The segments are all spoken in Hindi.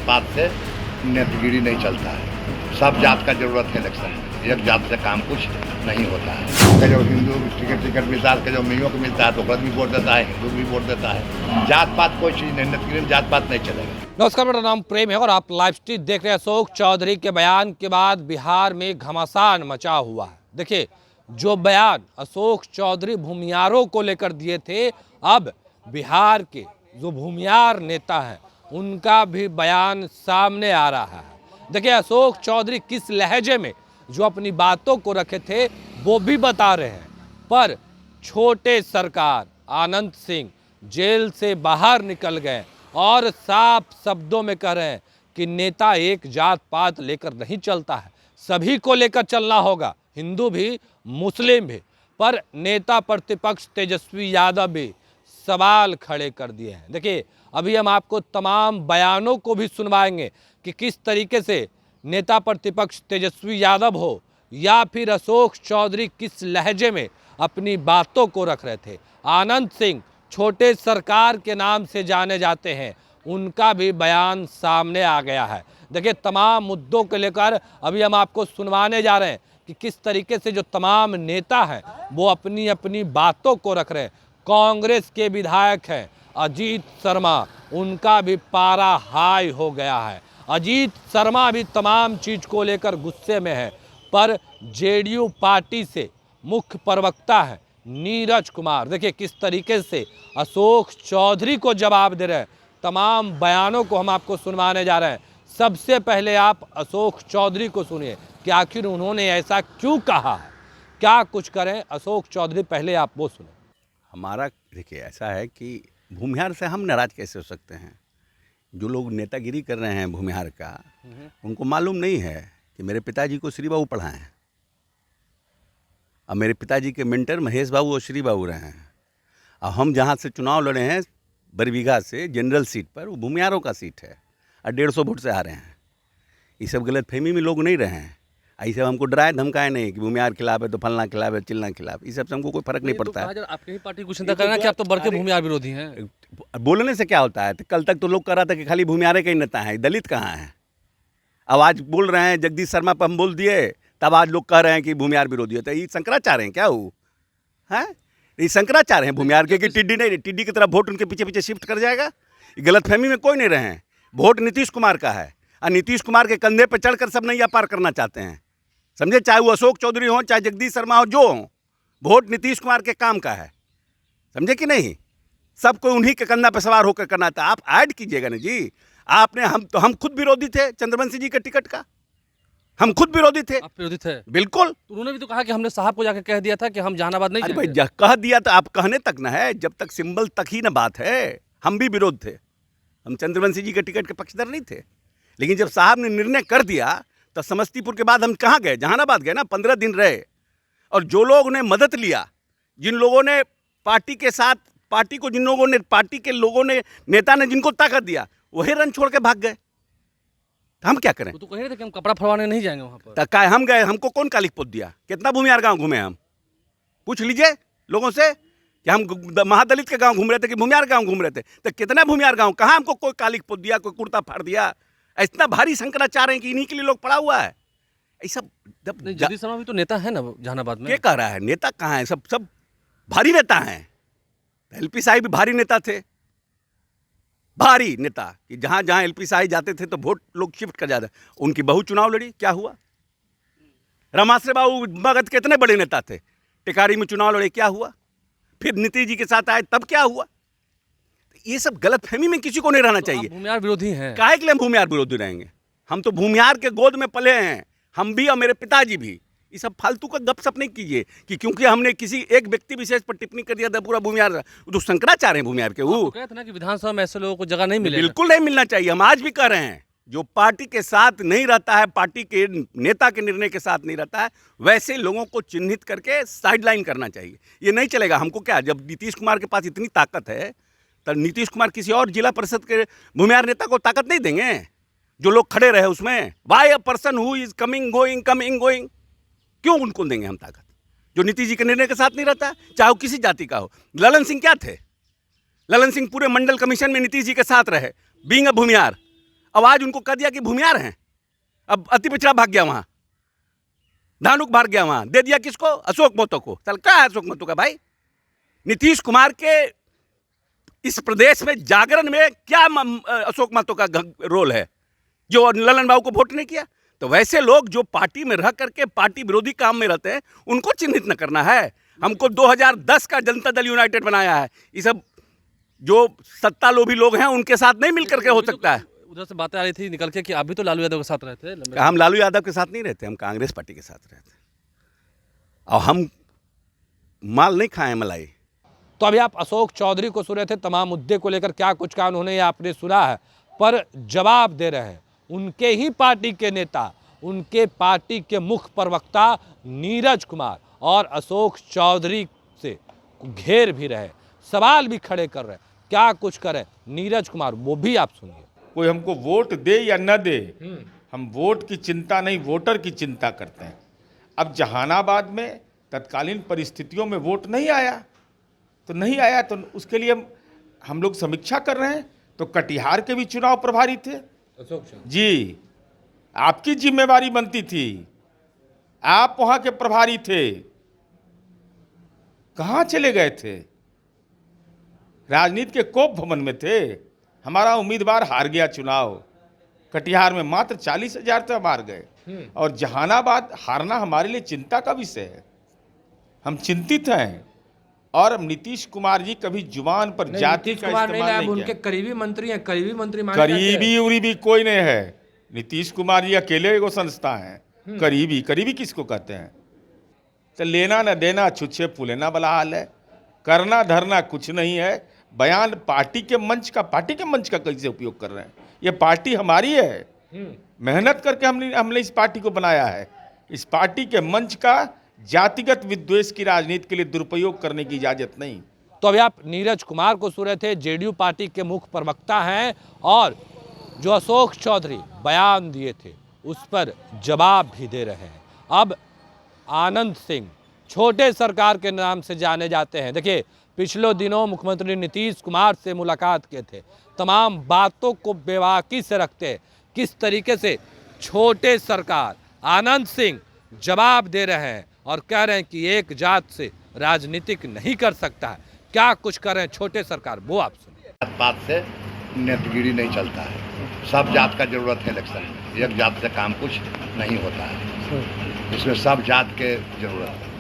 पात से नेतगिरी नहीं चलता है। सब जात का जरूरत है इलेक्शन में, एक जात से काम कुछ नहीं होता है। जो हिंदू टिकट मिलता है, जो मियों को मिलता है तो गलत भी वोट देता है, हिंदू भी वोट देता है। जात पात कोई चीज़ नहीं, नेतगिरी में जात पात नहीं चलेगा। नमस्कार, मेरा नाम प्रेम है और आप लाइव स्ट्रीट देख रहे हैं। अशोक चौधरी के बयान के बाद बिहार में घमासान मचा हुआ है। देखिए, जो बयान अशोक चौधरी भूमियारों को लेकर दिए थे, अब बिहार के जो भूमियार नेता हैं उनका भी बयान सामने आ रहा है। देखिए, अशोक चौधरी किस लहजे में जो अपनी बातों को रखे थे वो भी बता रहे हैं, पर छोटे सरकार आनंद सिंह जेल से बाहर निकल गए और साफ शब्दों में कह रहे हैं कि नेता एक जात पात लेकर नहीं चलता है, सभी को लेकर चलना होगा, हिंदू भी मुस्लिम भी। पर नेता प्रतिपक्ष तेजस्वी यादव भी सवाल खड़े कर दिए हैं। देखिए, अभी हम आपको तमाम बयानों को भी सुनवाएंगे कि किस तरीके से नेता प्रतिपक्ष तेजस्वी यादव हो या फिर अशोक चौधरी किस लहजे में अपनी बातों को रख रहे थे। आनंद सिंह छोटे सरकार के नाम से जाने जाते हैं, उनका भी बयान सामने आ गया है। देखिए, तमाम मुद्दों को लेकर अभी हम आपको सुनवाने जा रहे हैं कि किस तरीके से जो तमाम नेता हैं वो अपनी अपनी बातों को रख रहे हैं। कांग्रेस के विधायक हैं अजीत शर्मा, उनका भी पारा हाई हो गया है। अजीत शर्मा भी तमाम चीज़ को लेकर गुस्से में है। पर जेडीयू पार्टी से मुख्य प्रवक्ता है नीरज कुमार, देखिए किस तरीके से अशोक चौधरी को जवाब दे रहे हैं। तमाम बयानों को हम आपको सुनवाने जा रहे हैं। सबसे पहले आप अशोक चौधरी को सुनिए कि आखिर उन्होंने ऐसा क्यों कहा है, क्या कुछ करें अशोक चौधरी, पहले आप वो सुने। हमारा देखिए ऐसा है कि भूमिहार से हम नाराज कैसे हो सकते हैं। जो लोग नेतागिरी कर रहे हैं भूमिहार का, उनको मालूम नहीं है कि मेरे पिताजी को श्री बाबू पढ़ाए हैं और मेरे पिताजी के मेंटर महेश बाबू और श्री बाबू रहे हैं। और हम जहाँ से चुनाव लड़े हैं बरबीघा से जनरल सीट पर, वो भूमिहारों का सीट है और 150 वोट से आ रहे हैं। ये सब गलतफहमी में लोग नहीं रहे हैं। ऐसे हमको डराए धमकाए नहीं कि भूमिहार खिलाफ है तो फलना खिलाफ है, चिलना खिलाफ, इस सब से हमको कोई फर्क नहीं पड़ता है। आपकी ही पार्टी कुछ चिंता कर रहा है कि आप तो बड़के भूमिहार विरोधी हैं। बोलने से क्या होता है? तो कल तक तो लोग कह रहा था कि खाली भूमिहारे का ही नेता है, दलित कहाँ है। अब आज बोल रहे हैं जगदीश शर्मा पर हम बोल दिए, तब आज लोग कह रहे हैं कि भूमिहार विरोधी है। तो ये शंकराचार्य हैं क्या? वो है ये शंकराचार्य हैं भूमिहार के कि टिड्डी नहीं, टिड्डी की तरफ वोट उनके पीछे पीछे शिफ्ट कर जाएगा। गलतफहमी में कोई नहीं रहे हैं। वोट नीतीश कुमार का है और नीतीश कुमार के कंधे पर चढ़कर सब नैया पार करना चाहते हैं, समझे। चाहे वो अशोक चौधरी हो, चाहे जगदीश शर्मा हो, जो हो, वोट नीतीश कुमार के काम का है, समझे कि नहीं। सब कोई उन्हीं के कंधा पर सवार होकर करना था। आप ऐड कीजिएगा ना जी। आपने हम खुद विरोधी थे चंद्रवंशी जी के टिकट का, हम खुद विरोधी थे। आप विरोधी थे? बिल्कुल। तो उन्होंने भी तो कहा कि हमने साहब को जाकर कह दिया था कि हम जहानाबाद नहीं अरे जाएंगे। भाई कह दिया तो आप कहने तक ना है, जब तक सिंबल तक ही ना बात है। हम भी विरोध थे, हम चंद्रवंशी जी के टिकट के पक्षधर नहीं थे। लेकिन जब साहब ने निर्णय कर दिया तो समस्तीपुर के बाद हम कहाँ गए? जहानाबाद गए ना, 15 दिन रहे। और जो लोग ने मदद लिया, जिन लोगों ने पार्टी के साथ, पार्टी को जिन लोगों ने, पार्टी के लोगों ने, नेता ने जिनको ताकत दिया, वही रन छोड़ के भाग गए। तो हम क्या करें? तो कह रहे थे कि हम कपड़ा फड़वाने नहीं जाएंगे वहाँ पर। तो हम गए, हमको कौन कालिक पोत दिया? कितना भूमिहार गांव घूमे हम? पूछ लीजिए लोगों से कि हम महादलित के गांव घूम रहे थे कि भूमिहार गांव घूम रहे थे। तो कितना भूमिहार गांव, कहाँ हमको कोई कालिक पोत दिया, कोई कुर्ता फाड़ दिया? इतना भारी शंकराचार्य हैं कि इन्हीं के लिए लोग पड़ा हुआ है। ऐसा जगदीश शर्मा भी तो नेता है ना जहानाबाद में। क्या कह रहा है? नेता कहाँ है? सब भारी नेता हैं। एलपी साहिब भी भारी नेता थे, भारी नेता कि जहाँ जहाँ एलपी साहिब जाते थे तो वोट लोग शिफ्ट कर जाते। उनकी बहू चुनाव लड़ी, क्या हुआ? रमाश्रय बाबू मगध के इतने बड़े नेता थे, टिकारी में चुनाव लड़े, क्या हुआ? फिर नीतीश जी के साथ आए, तब क्या हुआ? ये सब गलतफहमी में किसी को नहीं रहना चाहिए। भूमिहार विरोधी हैं। काहे के लिए हम भूमिहार विरोधी रहेंगे? हम तो भूमिहार के गोद में पले हैं, हम भी और मेरे पिताजी भी। ये सब फालतू का गपशप नहीं कीजिए कि क्योंकि हमने किसी एक व्यक्ति विशेष पर टिप्पणी कर दिया था पूरा भूमिहार। तो शंकराचार्य हैं भूमिहार के। वो कहते ना कि विधानसभा में ऐसे लोगों को जगह नहीं मिलेगी। बिल्कुल नहीं मिलना चाहिए। हम आज भी कह रहे हैं, जो पार्टी के साथ नहीं रहता है, पार्टी के नेता के निर्णय के साथ नहीं रहता है, वैसे लोगों को चिन्हित करके साइडलाइन करना चाहिए। ये नहीं चलेगा। हमको क्या, जब नीतीश कुमार के पास इतनी ताकत है तो नीतीश कुमार किसी और जिला परिषद के भूमिहार नेता को ताकत नहीं देंगे? जो लोग खड़े रहे उसमें, why a person who is coming going, क्यों उनको देंगे हम ताकत? जो नीतीश जी के निर्णय के साथ नहीं रहता है, चाहे वो किसी जाति का हो। ललन सिंह क्या थे? ललन सिंह पूरे मंडल कमीशन में नीतीश जी के साथ रहे, बीइंग अ भूमिहार, अब आज उनको कह दिया कि भूमियार हैं। अब अति पिछड़ा भाग गया वहां, धानुक भाग गया वहां, दे दिया किसको? अशोक महतो को। चल क्या है अशोक महतो का भाई? नीतीश कुमार के इस प्रदेश में जागरण में क्या अशोक महतो का रोल है जो ललन बाबू को वोट नहीं किया? तो वैसे लोग जो पार्टी में रह करके पार्टी विरोधी काम में रहते हैं उनको चिन्हित न करना है। हमको 2010 का जनता दल यूनाइटेड बनाया है। ये सब जो सत्ता लोभी लोग हैं उनके साथ नहीं मिलकर के हो सकता है। उधर से बातें आ रही थी निकल के कि आप भी तो लालू यादव के साथ रहते थे। हम लालू यादव के साथ नहीं रहते, हम कांग्रेस पार्टी के साथ रहते हैं और हम माल नहीं खाए मलाई। तो अभी आप अशोक चौधरी को सुन रहे थे, तमाम मुद्दे को लेकर क्या कुछ कहा उन्होंने आपने सुना है, पर जवाब दे रहे हैं उनके ही पार्टी के नेता, उनके पार्टी के मुख्य प्रवक्ता नीरज कुमार और अशोक चौधरी से घेर भी रहे, सवाल भी खड़े कर रहे। क्या कुछ करे नीरज कुमार, वो भी आप सुनिए। कोई हमको वोट दे या न दे, हम वोट की चिंता नहीं, वोटर की चिंता करते हैं। अब जहानाबाद में तत्कालीन परिस्थितियों में वोट नहीं आया तो नहीं आया, तो उसके लिए हम लोग समीक्षा कर रहे हैं। तो कटिहार के भी चुनाव प्रभारी थे जी, आपकी जिम्मेवारी बनती थी, आप वहां के प्रभारी थे, कहां चले गए थे? राजनीति के कोप भवन में थे। हमारा उम्मीदवार हार गया चुनाव, कटिहार में मात्र 40,000 से हार गए। और जहानाबाद हारना हमारे लिए चिंता का विषय है, हम चिंतित हैं। और नीतीश कुमार जी कभी जुबान पर जाति का इस्तेमाल नहीं किया। उनके करीबी मंत्री हैं, करीबी मंत्री करीबी उरीबी कोई नहीं है। नीतीश कुमार जी अकेले एगो संस्था है। करीबी किसको कहते हैं? तो लेना न देना, छुच्छे फूलेना वाला हाल है। करना धरना कुछ नहीं है। बयान पार्टी के मंच का कैसे उपयोग कर रहे हैं? ये पार्टी हमारी है, मेहनत करके हमने इस पार्टी को बनाया है। इस पार्टी के मंच का जातिगत विद्वेष की राजनीति के लिए दुरुपयोग करने की इजाजत नहीं। तो अभी आप नीरज कुमार को सुन रहे थे, जेडीयू पार्टी के मुख्य प्रवक्ता हैं और जो अशोक चौधरी बयान दिए थे उस पर जवाब भी दे रहे हैं। अब आनंद सिंह छोटे सरकार के नाम से जाने जाते हैं। देखिए, पिछले दिनों मुख्यमंत्री नीतीश कुमार से मुलाकात किए थे, तमाम बातों को बेबाकी से रखते हैं। किस तरीके से छोटे सरकार आनंद सिंह जवाब दे रहे हैं और कह रहे हैं कि एक जात से राजनीतिक नहीं कर सकता है। क्या कुछ कर रहे हैं छोटे सरकार, वो आप सुनिए। जात पात से नेतगिरी नहीं चलता है, सब जात का जरूरत है इलेक्शन में। एक जात से काम कुछ नहीं होता है, इसमें सब जात के जरूरत है।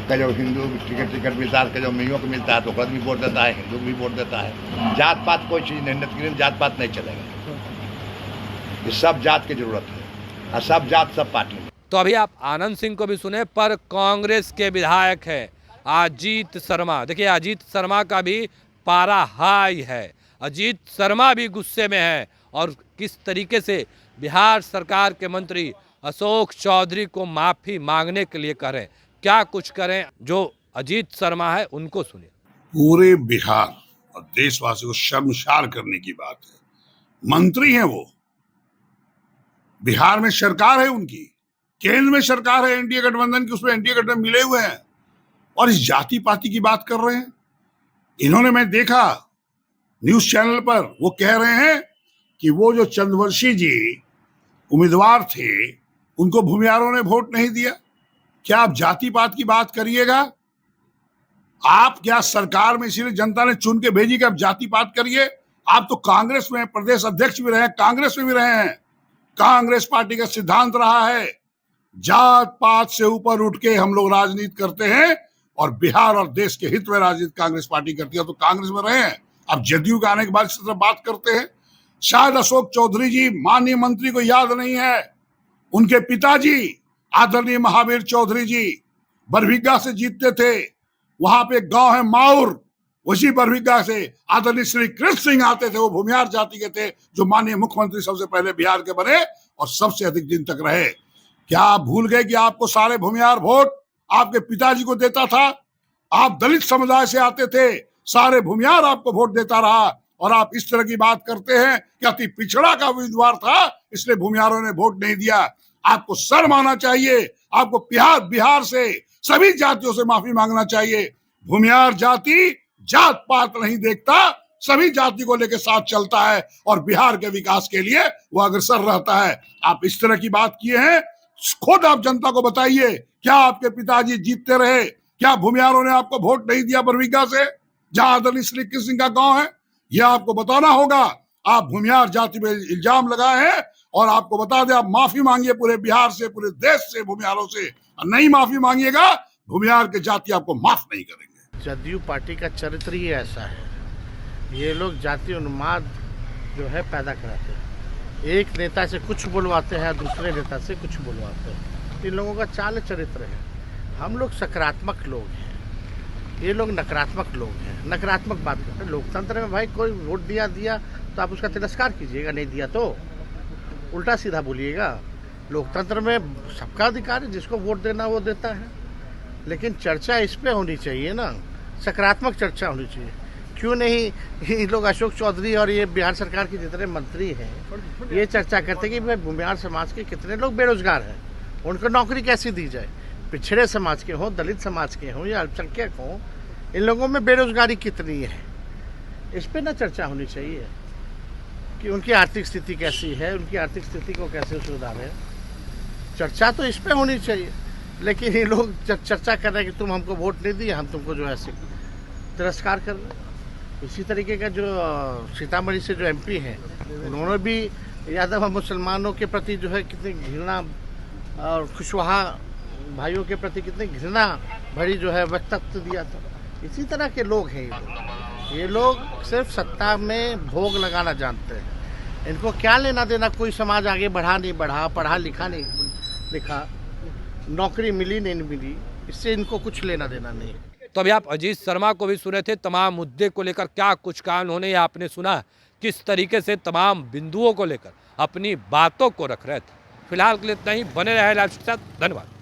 का जो हिंदू टिकट मिलता है, जो मेयों को मिलता है तो ओकरा भी वोट देता है, हिंदू भी वोट देता है। जात पात कोई चीज़ नहीं, नेतगिरी में जात पात नहीं चलेगा। ये सब जात की जरूरत है और सब जात सब पार्टी में। तो अभी आप आनंद सिंह को भी सुने, पर कांग्रेस के विधायक है अजीत शर्मा। देखिए, अजीत शर्मा का भी पारा हाई है, अजीत शर्मा भी गुस्से में है और किस तरीके से बिहार सरकार के मंत्री अशोक चौधरी को माफ़ी मांगने के लिए कह रहे हैं। क्या कुछ करें, जो अजीत शर्मा है उनको सुनिए। पूरे बिहार और देशवासियों को शर्मसार करने की बात है। मंत्री हैं वो, बिहार में सरकार है उनकी, केंद्र में सरकार है एनडीए गठबंधन की, उसमें एनडीए गठबंधन मिले हुए हैं और इस जाति पाति की बात कर रहे हैं। इन्होंने, मैं देखा न्यूज चैनल पर, वो कह रहे हैं कि वो जो चंद्रवंशी जी उम्मीदवार थे उनको भूमियारों ने वोट नहीं दिया। क्या आप जाति पात की बात करिएगा? आप क्या सरकार में इसीलिए जनता ने चुन के भेजी कि आप जाति पात करिए? आप तो कांग्रेस में प्रदेश अध्यक्ष भी रहे, कांग्रेस में भी रहे हैं। कांग्रेस पार्टी का सिद्धांत रहा है जात पात से ऊपर उठ के हम लोग राजनीति करते हैं और बिहार और देश के हित में राजनीति कांग्रेस पार्टी करती है। तो कांग्रेस में रहे हैं, अब जदयू के आने के बाद इस तरह बात करते हैं। शायद अशोक चौधरी जी माननीय मंत्री को याद नहीं है, उनके पिताजी आदरणीय महावीर चौधरी जी बरभिग्गा से जीतते थे। वहां पे एक गांव है माउर, उसी बरभिग्गा से आदरणीय श्री कृष्ण सिंह आते थे, वो भूमियार जाति के थे, जो माननीय मुख्यमंत्री सबसे पहले बिहार के बने और सबसे अधिक दिन तक रहे। क्या आप भूल गए कि आपको सारे भूमियार वोट आपके पिताजी को देता था? आप दलित समुदाय से आते थे, सारे भूमियार आपको वोट देता रहा और आप इस तरह की बात करते हैं कि अति पिछड़ा का उम्मीदवार था इसलिए भूमियारों ने वोट नहीं दिया। आपको शर्म आना चाहिए, आपको बिहार से सभी जातियों से माफी मांगना चाहिए। भूमियार जाति जात पात नहीं देखता, सभी जाति को लेकर साथ चलता है और बिहार के विकास के लिए वो अग्रसर रहता है। आप इस तरह की बात किए हैं, खुद आप जनता को बताइए, क्या आपके पिताजी जीतते रहे? क्या भूमिहारों ने आपको वोट नहीं दिया बरबीघा से, जहां आदरणीय श्री कृष्ण सिंह का गांव है? यह आपको बताना होगा। आप भूमिहार जाति पे इल्जाम लगाए हैं और आपको बता दें, आप माफी मांगिए पूरे बिहार से, पूरे देश से, भूमिहारों से। नहीं माफी मांगिएगा, भूमिहार के जाति आपको माफ नहीं करेंगे। जदयू पार्टी का चरित्र ही ऐसा है, ये लोग जाति उन्माद जो है पैदा कराते हैं। एक नेता से कुछ बुलवाते हैं, दूसरे नेता से कुछ बुलवाते हैं। इन लोगों का चाल चरित्र है। हम लोग सकारात्मक लोग हैं, ये लोग नकारात्मक लोग हैं, नकारात्मक बात करते हैं। लोकतंत्र में भाई कोई वोट दिया तो आप उसका तिरस्कार कीजिएगा, नहीं दिया तो उल्टा सीधा बोलिएगा। लोकतंत्र में सबका अधिकार है, जिसको वोट देना वो देता है। लेकिन चर्चा इस पे होनी चाहिए ना, सकारात्मक चर्चा होनी चाहिए। क्यों नहीं ये लोग अशोक चौधरी और ये बिहार सरकार के जितने मंत्री हैं ये चर्चा करते कि भाई बिहार समाज के कितने लोग बेरोजगार हैं, उनको नौकरी कैसे दी जाए। पिछड़े समाज के हों, दलित समाज के हों या अल्पसंख्यक हों, इन लोगों में बेरोजगारी कितनी है, इस पे ना चर्चा होनी चाहिए कि उनकी आर्थिक स्थिति कैसी है, उनकी आर्थिक स्थिति को कैसे सुधारें। चर्चा तो इस पे होनी चाहिए। लेकिन ये लोग चर्चा कर रहे हैं कि तुम हमको वोट नहीं दिए, हम तुमको जो है तिरस्कार कर रहे हैं। इसी तरीके का जो सीतामढ़ी से जो एमपी हैं, उन्होंने भी यादव मुसलमानों के प्रति जो है कितनी घृणा और कुशवाहा भाइयों के प्रति कितनी घृणा भरी जो है वक्तव्य दिया था। इसी तरह के लोग हैं ये लोग सिर्फ सत्ता में भोग लगाना जानते हैं। इनको क्या लेना देना, कोई समाज आगे बढ़ा नहीं बढ़ा, पढ़ा लिखा नहीं लिखा, नौकरी मिली नहीं मिली, इससे इनको कुछ लेना देना नहीं। तो अभी आप अजीत शर्मा को भी सुने थे, तमाम मुद्दे को लेकर क्या कुछ कहा उन्होंने, या आपने सुना किस तरीके से तमाम बिंदुओं को लेकर अपनी बातों को रख रहे थे। फिलहाल के लिए इतना ही, बने रहे लाइव के साथ। धन्यवाद।